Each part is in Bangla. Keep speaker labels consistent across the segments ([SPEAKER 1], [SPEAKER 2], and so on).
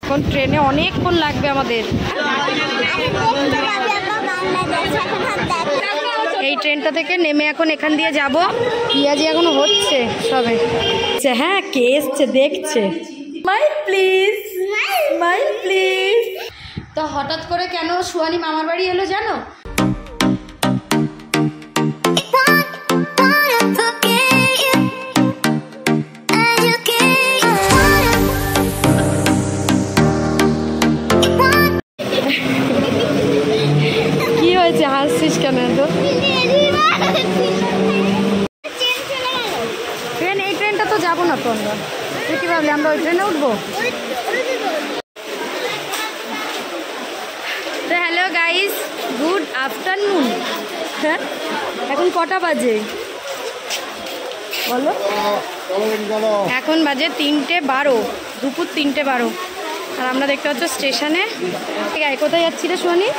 [SPEAKER 1] এখন ট্রেনে অনেকক্ষণ লাগবে আমাদের। এই ট্রেনটা থেকে নেমে এখন এখান দিয়ে যাব। পিয়াজি এখনো হচ্ছে সবে। হ্যাঁ, কে এসছে দেখছে। Smile please, smile please. তো হঠাৎ করে কেন সুয়ানি মামার বাড়ি এলো জানো? কি হয়েছে, হাসছিস কেন তো? ট্রেন, এই ট্রেনটা তো যাবো না তো আমরা। তুই কি ভাবলি আমরা ওই ট্রেনে উঠবো? তো হ্যালো গাইস, গুড আফটারনুন। হ্যাঁ, এখন কটা বাজে বলো? এখন বাজে 3:12, দুপুর 3:12। আর আমরা দেখতে পাচ্ছ স্টেশনে। ঠিক আছে, কোথায় যাচ্ছি রে সোনি?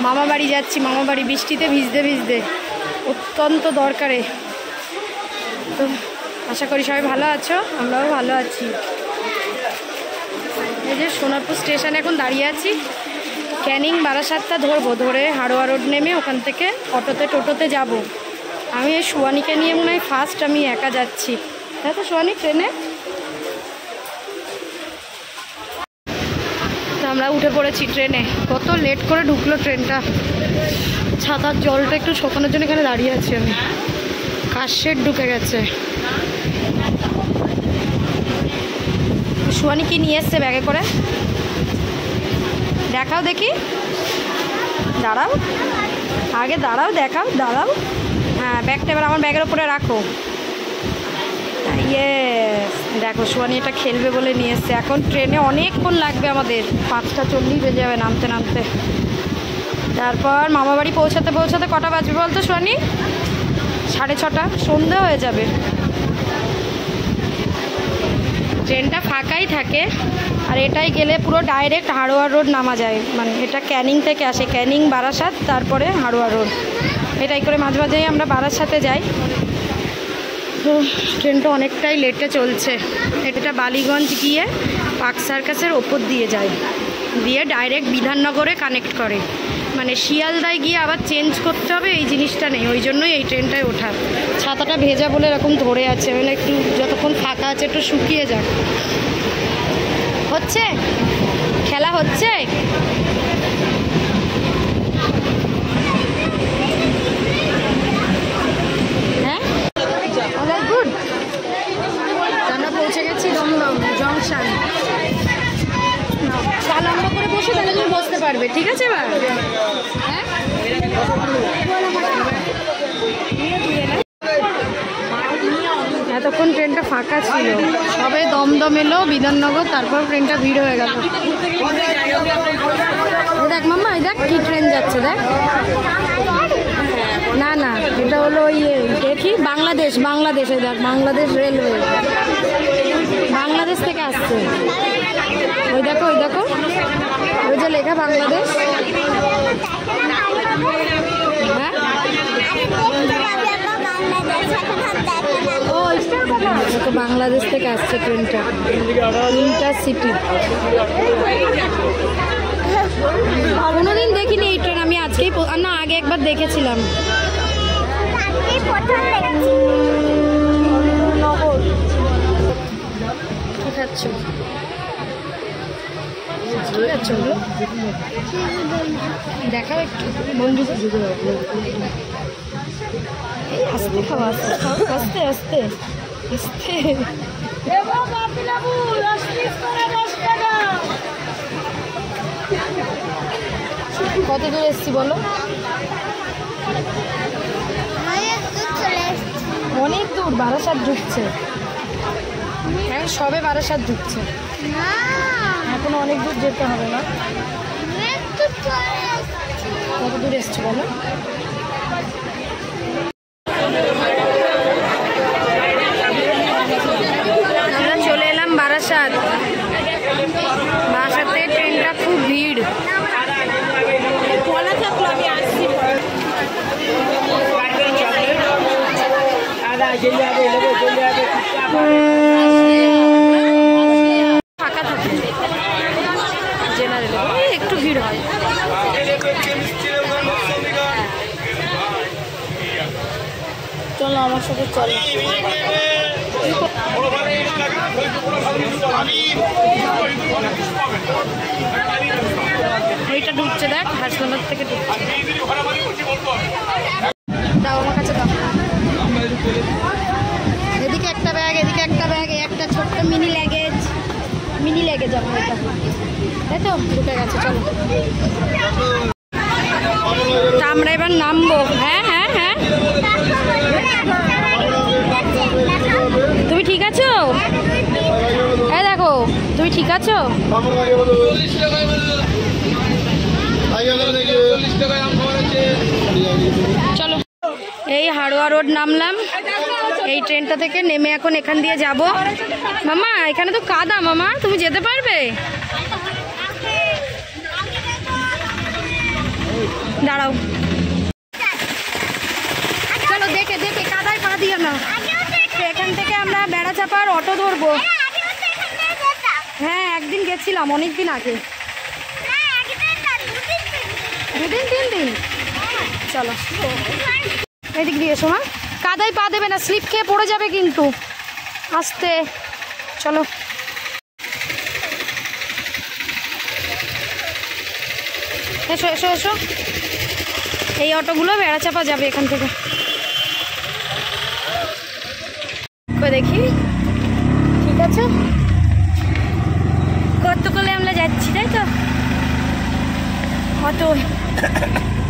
[SPEAKER 1] মামা বাড়ি যাচ্ছি। মামা বাড়ি বৃষ্টিতে ভিজতে ভিজতে অত্যন্ত দরকারে। তো আশা করি সবাই ভালো আছো, আমরাও ভালো আছি। এই যে সোনারপুর স্টেশনে এখন দাঁড়িয়ে আছি। ক্যানিং বারাসাতটা ধরবো, ধরে হাড়োয়া রোড নেমে ওখান থেকে অটোতে টোটোতে যাব। আমি এই সুয়ানিকে নিয়ে মনে হয় ফার্স্ট আমি একা যাচ্ছি, তাই তো সুয়ানি ট্রেনে? তো আমরা উঠে পড়েছি ট্রেনে। কত লেট করে ঢুকলো ট্রেনটা। ছাতার জলটা একটু শুকানোর জন্য এখানে দাঁড়িয়ে আছি আমি। কাশের ঢুকে গেছে। সুয়ানি কি নিয়ে এসছে ব্যাগে করে দেখাও দেখি। দাঁড়াও, আগে দাঁড়াও, দেখাও, দাঁড়াও। হ্যাঁ, ব্যাগটা এবার আমার ব্যাগের ওপরে রাখো। ইয়ে দেখো, সুয়ানি এটা খেলবে বলে নিয়ে এসছে। এখন ট্রেনে অনেকক্ষণ লাগবে আমাদের, 5:40 বেজে যাবে নামতে নামতে। তারপর মামাবাড়ি পৌঁছাতে পৌঁছাতে কটা বাজবে বলতো সুয়ানি? 6:30, সন্ধে হয়ে যাবে। ট্রেনটা ফাঁকাই থাকে। আর এটাই গেলে পুরো ডাইরেক্ট হাড়োয়া রোড নামা যায়। মানে এটা ক্যানিং থেকে আসে, ক্যানিং বারাসাত, তারপরে হাড়োয়া রোড। এটাই করে মাঝে মাঝেই আমরা বারাসাতে যাই। তো ট্রেনটা অনেকটাই লেটে চলছে। এটা বালিগঞ্জ গিয়ে পার্ক সার্কাসের ওপর দিয়ে যায়, দিয়ে ডাইরেক্ট বিধাননগরে কানেক্ট করে। মানে শিয়ালদায় গিয়ে আবার চেঞ্জ করতে হবে, এই জিনিসটা নেই। ওই জন্যই এই ট্রেনটায় ওঠা। ছাতাটা ভেজা বলে এরকম ধরে আছে, মানে একটু যতক্ষণ ফাঁকা আছে একটু শুকিয়ে যাক। হচ্ছে খেলা হচ্ছে। হ্যাঁ, গুড। আমরা পৌঁছে গেছি দমদম জংশন। পা লম্বা করে বসে, তাহলে তুমি বসতে পারবে। ঠিক আছে এবার? হ্যাঁ, এতক্ষণ ট্রেনটা ফাঁকা ছিল, সবে দমদম এলো, বিধাননগর, তারপর ট্রেনটা ভিড় হয়ে গেল। দেখ মাম্মা, দেখ কি ট্রেন যাচ্ছে, দেখ। না না, এটা হলো ইয়ে, দেখি বাংলাদেশ, বাংলাদেশে দেখ, বাংলাদেশ রেলওয়ে, বাংলাদেশ থেকে আসছে। ওই দেখো, ওই দেখো, ওই যে লেখা বাংলাদেশ। হ্যাঁ, তো বাংলাদেশ থেকে আসছে ট্রেনটা, ইন্টারসিটি। কোনোদিন দেখিনি এই ট্রেন আমি, আজকেই না, আগে একবার দেখেছিলাম। দেখাও একটু বন্ধু। আস্তে খাওয়া, আস্তে খাও, আস্তে আস্তে আস্তে। কত দূর এসছি বলো? অনেক দূর, বারাসাত ঢুকছে। হ্যাঁ, সবে বারাসাত ঢুকছে, এখন অনেক দূর যেতে হবে না? কত দূর এসছি বলো? আমরা চলে এলাম বারাসাত। বারাসাতে ট্রেনটা খুব ভিড়। ফাঁকা থাকে। একটু ভিড় হয়।
[SPEAKER 2] চলো আমার সাথে চলো।
[SPEAKER 1] এইটা ঢুকছে, দেখ হাসপাতাল থেকে ঢুকছে। দাও আমার কাছে দাও। এদিকে একটা ব্যাগ, এদিকে একটা ব্যাগ, একটা ছোট্ট মিনি ল্যাগেজ আমার এটা, তাই তো ঢুকে গেছে। চলো আমরা এবার নামবো। হ্যাঁ হ্যাঁ হ্যাঁ, তুমি ঠিক আছো? হ্যাঁ দেখো, তুমি ঠিক আছো? চলো, এই হাড়োয়া রোড নামলাম। এই ট্রেনটা থেকে নেমে এখন এখান দিয়ে যাব। মামা এখানে তো কাদা, মামা তুমি যেতে পারবে? দাঁড়াও, চলো দেখে দেখে কাদায় পা দিও না। এখান থেকে আমরা বেড়াচাপার অটো ধরবো। হ্যাঁ একদিন গেছিলাম, অনেকদিন আগে, 2-3 দিন। চলো এদিক দিয়ে এসো। মা কাদায় পা দেবে না, স্লিপ খেয়ে পড়ে যাবে কিন্তু, আস্তে। চলো এসো এসো এসো। এই অটোগুলো বেড়াচাপা যাবে এখান থেকে। দেখি ঠিক আছে, কত করে আমরা যাচ্ছি, তাই তো? অটো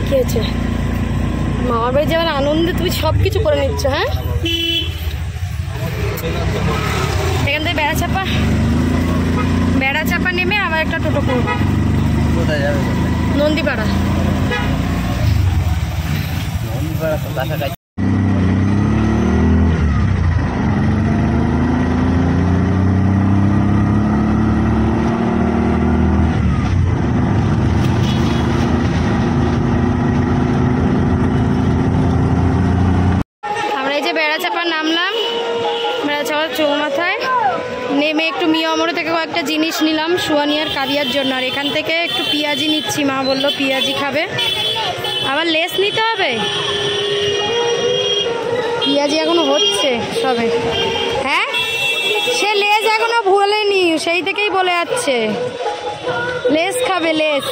[SPEAKER 1] কি হয়েছে? মামার বাড়ি যাওয়ার আনন্দে তুমি সব কিছু করে নিচ্ছ। হ্যাঁ এখান থেকে বেড়াচাপা নেমে আবার একটা টোটো করবো। নন্দীপাড়া। বেড়াচাপা নামলাম, বেড়াচাপার চৌমাথায় নেমে একটু মিয়া অমর থেকে কয়েকটা জিনিস নিলাম সুয়ানি আর কারিয়ার জন্য। আর এখান থেকে একটু পেঁয়াজি নিচ্ছি, মা বললো পেঁয়াজি খাবে। আবার লেস নিতে হবে, পেঁয়াজি এখনো হচ্ছে সবে। হ্যাঁ সে লেস এখনো ভুলেনি, সেই থেকেই বলে যাচ্ছে লেস খাবে, লেস।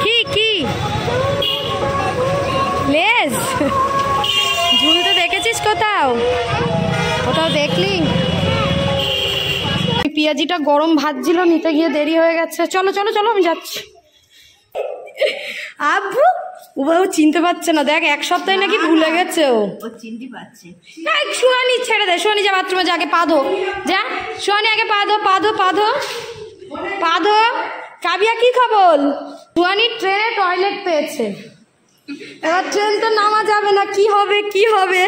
[SPEAKER 1] কি কি লেস ঝুলতে দেখেছিস কোথাও? কোথাও দেখলি? পেঁয়াজিটা গরম ভাজছিল, নিতে গিয়ে দেরি হয়ে গেছে। চলো চলো চলো, আমি যাচ্ছি। আব্বু ও চিনতে পারছে না, দেখ 1 সপ্তাহে নাকি ভুলে গেছে। ও চিনতে পারছে। সুয়ানি ছেড়ে দে, সুয়ানি যা বাথরুমে যা, আগে পা ধো যা। সুয়ানি আগে পা ধো, পা ধো, পা ধো, পা ধো। কাবিয়া কি খবর? সুয়ানি ট্রেনে টয়লেট পেয়েছে, এবার ট্রেন তো নামা যাবে না, কি হবে কি হবে।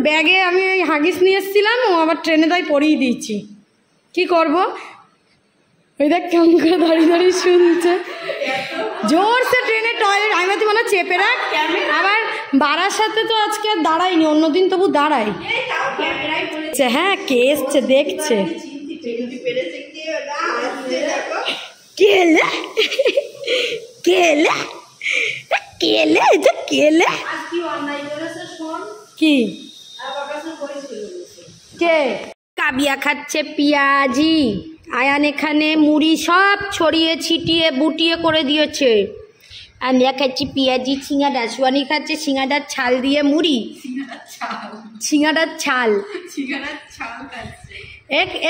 [SPEAKER 1] ব্যাগে আমি ওই হাগিস নিয়ে এসেছিলাম, ও আবার ট্রেনে তাই পরিয়ে দিয়েছি। কি করব? ওই দেখ কেমন করে দাঁড়িয়ে দাঁড়িয়ে শুনছে। জোরসে ট্রেনে টয়লেট, আমি তো মনে চেপে রাখ। আবার বাড়ার সাথে তো আজকে আর দাঁড়াইনি, অন্যদিন তবু দাঁড়াই। হ্যাঁ কে এসছে দেখছে। কেলে কেলে কেলে কেলে কি কে? কাবিয়া খাচ্ছে পেঁয়াজি, আয়ান এখানে মুড়ি সব ছড়িয়ে ছিটিয়ে বুটিয়ে করে দিয়েছে। আমরা খাচ্ছি পেঁয়াজি, সিঙ্গাড়া। সুয়ানি খাচ্ছে সিঙ্গাড়ার ছাল দিয়ে মুড়ি, সিঙ্গাড়ার ছাল।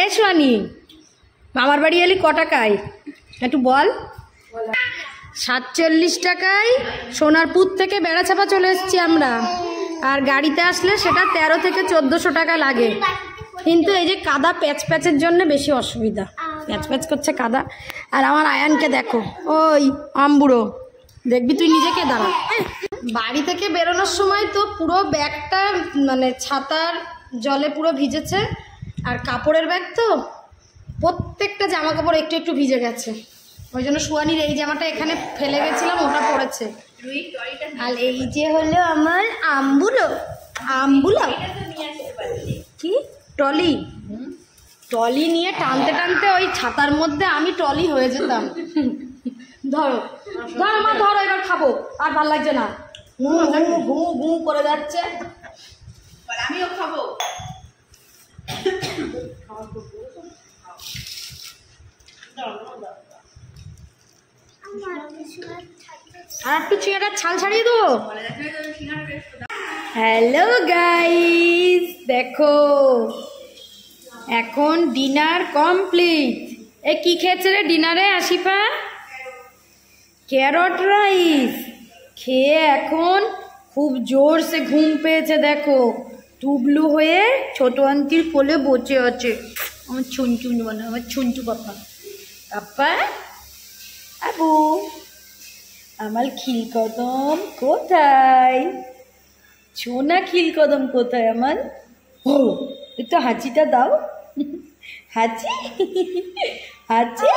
[SPEAKER 1] এ সুয়ানি, মামার বাড়ি এলি ক টাকায় একটু বল? 47 টাকায় সোনারপুর থেকে বেড়াচাপা চলে এসেছি আমরা। আর গাড়িতে আসলে সেটা 13 থেকে 1400 টাকা লাগে। কিন্তু এই যে কাদা প্যাচ প্যাচের জন্য বেশি অসুবিধা, প্যাচ প্যাচ করছে কাদা। আর আমার আয়ানকে দেখো, ওই আমবুড়ো, দেখবি তুই নিজেকে দাঁড়া। বাড়ি থেকে বেরোনোর সময় তো পুরো ব্যাগটা মানে ছাতার জলে পুরো ভিজেছে। আর কাপড়ের ব্যাগ তো, প্রত্যেকটা জামা কাপড় একটু একটু ভিজে গেছে। ওই জন্য সুয়ানির এই জামাটা এখানে ফেলে গেছিলাম, ওটা পড়েছে। আর এই যে হলো আমার আমবুলো। আমবুলো কি ট্রলি? ট্রলি নিয়ে টানতে টানতে ওই ছাতার মধ্যে আমি ট্রলি হয়ে যেতাম। ধরো ধরো মা, ধরো, এবার খাবো, আর ভাল লাগছে না, ঘু ঘু করে যাচ্ছে। আমিও খাবো। আর একটু চিংড়ার ছাল ছাড়িয়ে দেবো। হ্যালো গাইস, দেখো এখন ডিনার কমপ্লিট। এ কি খেয়েছে রে ডিনারে আশিফা? ক্যারট রাইস খেয়ে এখন খুব জোরসে ঘুম পেয়েছে। দেখো টুবলু হয়ে ছোট আন্টির কোলে বসে আছে। আমার ছুনচু মানে আমার ছুনচু পাপা। পাপা আবু, আমার খিলকদম কোথায়? সোনা খিলকদম কোথায় আমার? ও একটু হাঁচিটা দাও, হাঁচি হাঁচি।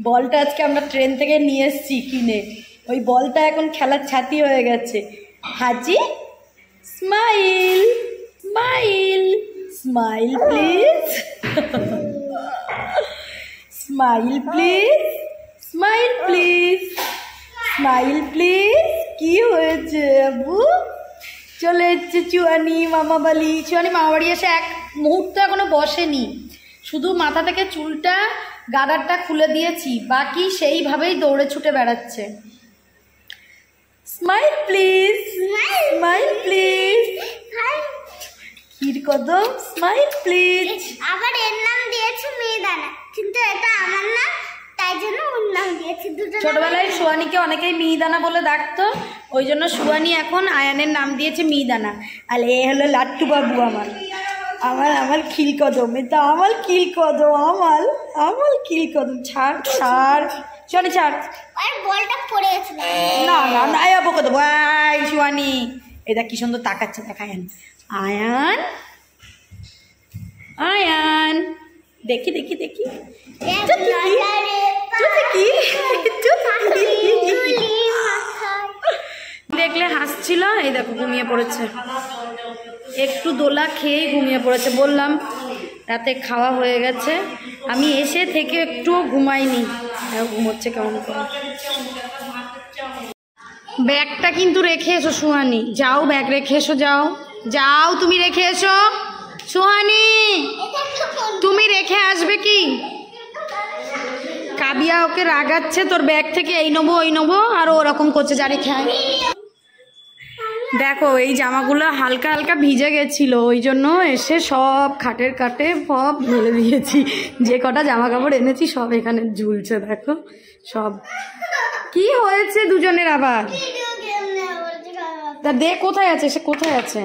[SPEAKER 1] বলটা আজকে আমরা ট্রেন থেকে নিয়ে এসেছি কিনে, ওই বলটা এখন খেলার ছাতি হয়ে গেছে। হাঁচি, smile smile smile please, smile please, smile please, smile please. কি হয়েছে আবু? চলে এসছে চুয়ানি মামা বাড়ি। চুয়ানি মামা বাড়ি এসে এক মুহূর্ত এখনো বসেনি, শুধু মাথা থেকে চুলটা গাডারটা খুলে দিয়েছি, বাকি সেইভাবেই দৌড়ে ছুটে বেড়াচ্ছে। স্মাইল প্লিজ, স্মাইল প্লিজ, খিলকদম স্মাইল প্লিজ।
[SPEAKER 2] আবার এর নাম দিয়েছে মিহিদানা, কিন্তু এটা আমার নাম, তাই জন্য ওর নাম দিয়েছে।
[SPEAKER 1] ছোটবেলায় সুয়ানিকে অনেকেই মিহিদানা বলে ডাকতো, ওই জন্য সুয়ানি এখন আয়ানের নাম দিয়েছে মিহিদানা। আর এ হলো লাট্টু বাবু আমার, আমার আমার খিলকদম, এটা আমার খিলকদম, আমার আমার খিলকদম। ছাড় ছাড় সুয়ানি ছাড়।
[SPEAKER 2] আর বলটা পড়ে গেছিল।
[SPEAKER 1] না না না, বকে দেবো। আয় সুয়ানি, এটা কি সুন্দর তাকাচ্ছে, দেখ আয়ান, আয়ান আয়ান, দেখি দেখি দেখি দেখলে হাসছিল। এই দেখো ঘুমিয়ে পড়েছে, একটু দোলা খেয়েই ঘুমিয়ে পড়েছে। বললাম রাতে খাওয়া হয়ে গেছে, আমি এসে থেকে একটুও ঘুমাইনি, ঘুমোচ্ছে কেমন করে। ব্যাগটা কিন্তু রেখে এসো সুহানি, যাও ব্যাগ রেখে এসো, যাও যাও তুমি রেখে এসো। সুহানি তুমি রেখে আসবে কি? কাবিয়া ওকে রাগাচ্ছে, তোর ব্যাগ থেকে এই নেবো ওই নেবো, আর ওরকম করছে, যা রেখে আয়। দেখো এই জামাগুলো হালকা হালকা ভিজে গেছিল, ওই জন্য এসে সব খাটের কাটে সব ঢেলে দিয়েছি। যে কটা জামা কাপড় এনেছি সব এখানে ঝুলছে, দেখো সব। কি হয়েছে দুজনের আবার? তা দে, কোথায় আছে সে, কোথায় আছে?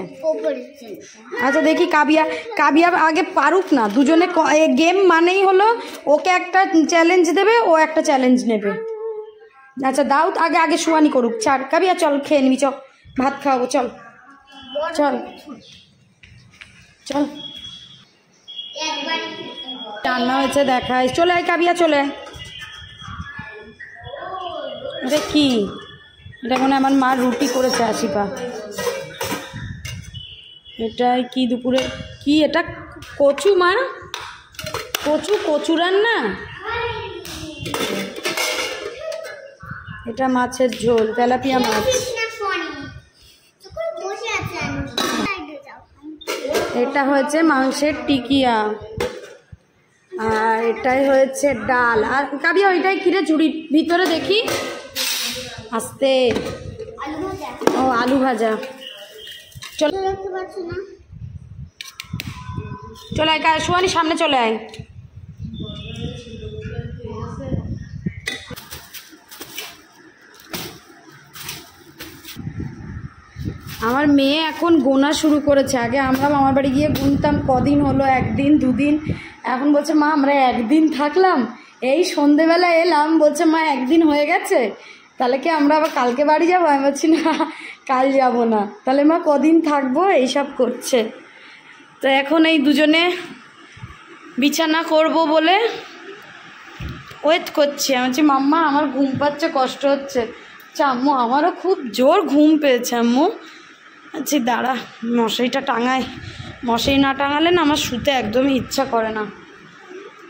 [SPEAKER 1] আচ্ছা দেখি, কাবিয়া কাবিয়া আগে পারুক না, দুজনে গেম মানেই হলো ওকে একটা চ্যালেঞ্জ দেবে, ও একটা চ্যালেঞ্জ নেবে। আচ্ছা দাও আগে, আগে সুয়ানি করুক। ছাড় কাবিয়া, চল খেয়ে নিবি, চল ভাত খাওয়াবো, চল চল চল। রান্না হয়েছে দেখাই, চলে আয় কাবিয়া, চলে আয়। এটা কি? এটা মানে আমার মা রুটি করেছে আশিপা। এটাই কি দুপুরে কি? এটা কচু মা, কচু, কচু রান্না। এটা মাছের ঝোল, তেলাপিয়া মাছ। এটা হয়েছে মাংসের টিকিয়া, আর এটাই হয়েছে ডাল। আর কাবিয়া ওইটাই কিনে ঝুড়ির ভিতরে দেখি, আস্তে। ও আলু ভাজা। চল চলে আয় সুয়ানি, সামনে চলে আয়। আমার মেয়ে এখন গোনা শুরু করেছে। আগে আমরা মামার বাড়ি গিয়ে গুনতাম কদিন হলো, একদিন দুদিন। এখন বলছে মা আমরা একদিন থাকলাম, এই সন্ধেবেলা এলাম, বলছে মা একদিন হয়ে গেছে, তাহলে কি আমরা আবার কালকে বাড়ি যাবো? আমি বলছি না কাল যাব না। তাহলে মা কদিন থাকবো, এইসব করছে। তো এখন এই দুজনে বিছানা করব বলে ওয়েট করছি। আমি বলছি মাম্মা আমার ঘুম পাচ্ছে, কষ্ট হচ্ছে। আচ্ছা আম্মু আমারও খুব জোর ঘুম পেয়েছে আম্মু। আচ্ছা দাঁড়া মশারিটা টাঙাই, মশারি না টাঙালে না আমার শুতে একদমই ইচ্ছা করে না।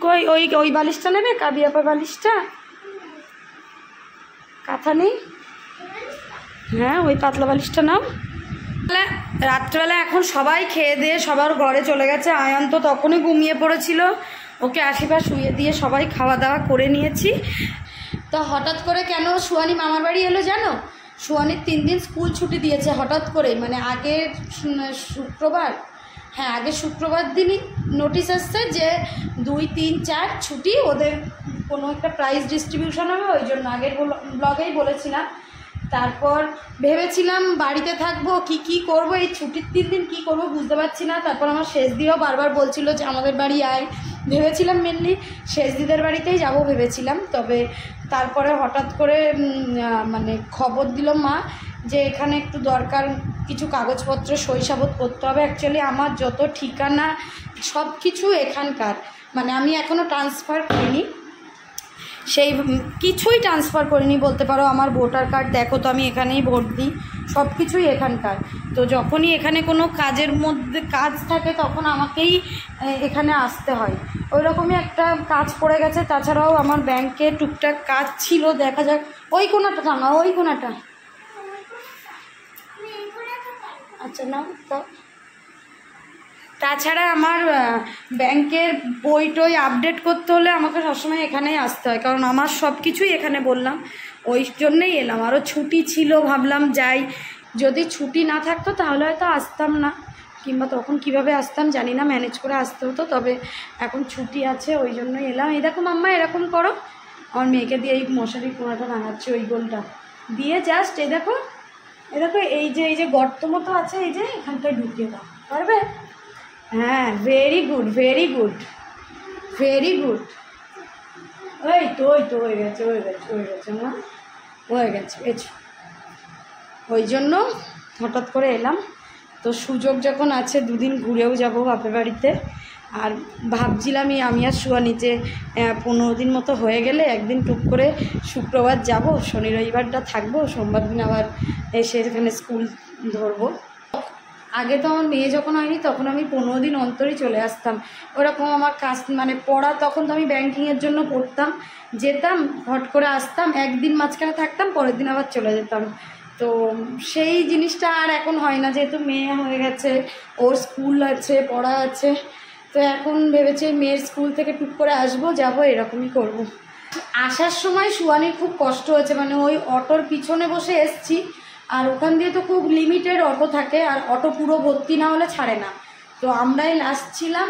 [SPEAKER 1] কই ওই ওই বালিশটা নেবে, কাবিয়াপা বালিশটা? কাঁথা নেই? হ্যাঁ ওই পাতলা বালিশটা নাও। রাত্রেবেলা এখন সবাই খেয়ে দিয়ে সবার ঘরে চলে গেছে। আয়ান তো তখনই ঘুমিয়ে পড়েছিল, ওকে আশীর্বাদ শুয়ে দিয়ে সবাই খাওয়া দাওয়া করে নিয়েছি। তো হঠাৎ করে কেন সুয়ানি মামার বাড়ি এলো জানো? সুয়ানির 3 দিন স্কুল ছুটি দিয়েছে হঠাৎ করে, মানে আগের শুক্রবার, হ্যাঁ আগের শুক্রবার দিনই নোটিশ আসছে যে 2, 3, 4 ছুটি, ওদের কোনো একটা প্রাইজ ডিস্ট্রিবিউশন হবে, ওই জন্য আগের ব্লগেই বলেছিলাম। তারপর ভেবেছিলাম বাড়িতে থাকবো, কি করব, এই ছুটির 3 দিন কী করবো বুঝতে পারছি না। তারপর আমার শেষ দিয়েও বারবার বলছিল যে আমাদের বাড়ি আয়, ভেবেছিলাম মেনলি শেষ দিদের বাড়িতেই যাব ভেবেছিলাম। তবে তারপরে হঠাৎ করে মানে খবর দিল মা যে এখানে একটু দরকার, কিছু কাগজপত্র সই-সাবুত করতে হবে। অ্যাকচুয়ালি আমার যত ঠিকানা সব কিছু এখানকার, মানে আমি এখনও ট্রান্সফার করিনি, সেই কিছুই ট্রান্সফার করিনি বলতে পারো। আমার ভোটার কার্ড দেখো তো, আমি এখানেই ভোট দিই, সব কিছুই এখানকার। তো যখনই এখানে কোনো কাজের মধ্যে কাজ থাকে তখন আমাকেই এখানে আসতে হয়, ওই রকমই একটা কাজ পড়ে গেছে। তাছাড়াও আমার ব্যাংকে টুকটাক কাজ ছিল, দেখা যাক। ওই কোনাটা টাঙা, ওই কোনাটা, আচ্ছা নাও তো। তাছাড়া আমার ব্যাংকের বই টই আপডেট করতে হলে আমাকে সবসময় এখানেই আসতে হয়, কারণ আমার সব কিছুই এখানে বললাম, ওই জন্যেই এলাম। আরও ছুটি ছিল, ভাবলাম যাই, যদি ছুটি না থাকতো তাহলে হয়তো আসতাম না, কিংবা তখন কিভাবে আসতাম জানি না, ম্যানেজ করে আসতে হতো। তবে এখন ছুটি আছে ওই জন্যই এলাম। এই দেখো মাম্মা এরকম করো, আমার মেয়েকে দিয়ে এই মশারি কোনাটা ভাঙাচ্ছে, ওই গোলটা দিয়ে জাস্ট এই দেখো এই যে গর্ত মতো আছে, এই যে এখানটায় ঢুকিয়ে দাও, পারবে? হ্যাঁ very good very good very good. ওই তো হয়ে গেছে না, হয়ে গেছে। ওই জন্য হঠাৎ করে এলাম। তো সুযোগ যখন আছে 2 দিন ঘুরেও যাব বাপের বাড়িতে। আর ভাবছিলামই আমি আর সুয়ানি যে 15 দিন মতো হয়ে গেলে একদিন টুক করে শুক্রবার যাব, শনি রবিবারটা থাকবো, সোমবার দিন আবার এসে এখানে স্কুল ধরবো। আগে তো আমার মেয়ে যখন হয়নি তখন আমি 15 দিন অন্তরই চলে আসতাম, ওরকম আমার কাজ মানে পড়া, তখন তো আমি ব্যাংকিংয়ের জন্য পড়তাম, যেতাম হট করে আসতাম, একদিন মাঝখানে থাকতাম, পরের দিন আবার চলে যেতাম। তো সেই জিনিসটা আর এখন হয় না, যেহেতু মেয়ে হয়ে গেছে, ওর স্কুল আছে, পড়া আছে। তো এখন ভেবেছি মেয়ের স্কুল থেকে টুক করে আসবো, যাবো, এরকমই করব। আসার সময় সুয়ানির খুব কষ্ট হয়েছে, মানে ওই অটোর পিছনে বসে এসছি, আর ওখান দিয়ে তো খুব লিমিটেড অটো থাকে, আর অটো পুরো ভর্তি না হলে ছাড়ে না, তো আমরাই লাস্ট ছিলাম।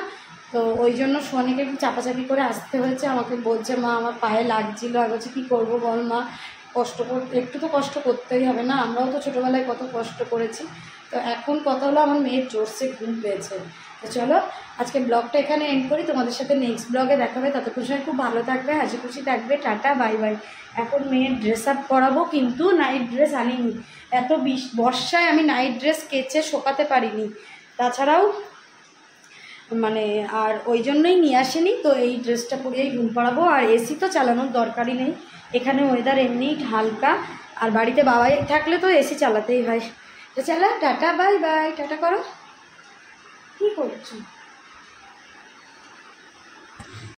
[SPEAKER 1] তো ওই জন্য সোনিকে একটু চাপাচাপি করে আসতে হয়েছে। আমাকে বলছে মা আমার পায়ে লাগছিলো, আর বলছে কী করবো বল মা, একটু তো কষ্ট করতেই হবে না, আমরাও তো ছোটোবেলায় কত কষ্ট করেছি। তো এখন কথা হলো আমার মেয়ের জোরসে ঘুম পেয়েছে। তো চলো আজকে ব্লগটা এখানে এন্ড করি, তোমাদের সাথে নেক্সট ব্লগে দেখাবে। ততক্ষণ সময় খুব ভালো থাকবে, হাসি খুশি থাকবে, টাটা বাই বাই। এখন মেয়ের ড্রেস আপ করাবো, কিন্তু নাইট ড্রেস আনিনি, এত বর্ষায় আমি নাইট ড্রেস কেচে শোকাতে পারিনি, তাছাড়াও মানে আর ওই জন্যই নিয়ে আসেনি। তো এই ড্রেসটা পরিয়েই ঘুম পাড়াবো, আর এসি তো চালানোর দরকারই নেই, এখানে ওয়েদার এমনিই হালকা, আর বাড়িতে বাবাই থাকলে তো এসি চালাতেই হয়। তো চলো টাটা বাই বাই, টাটা করো, কী করছো?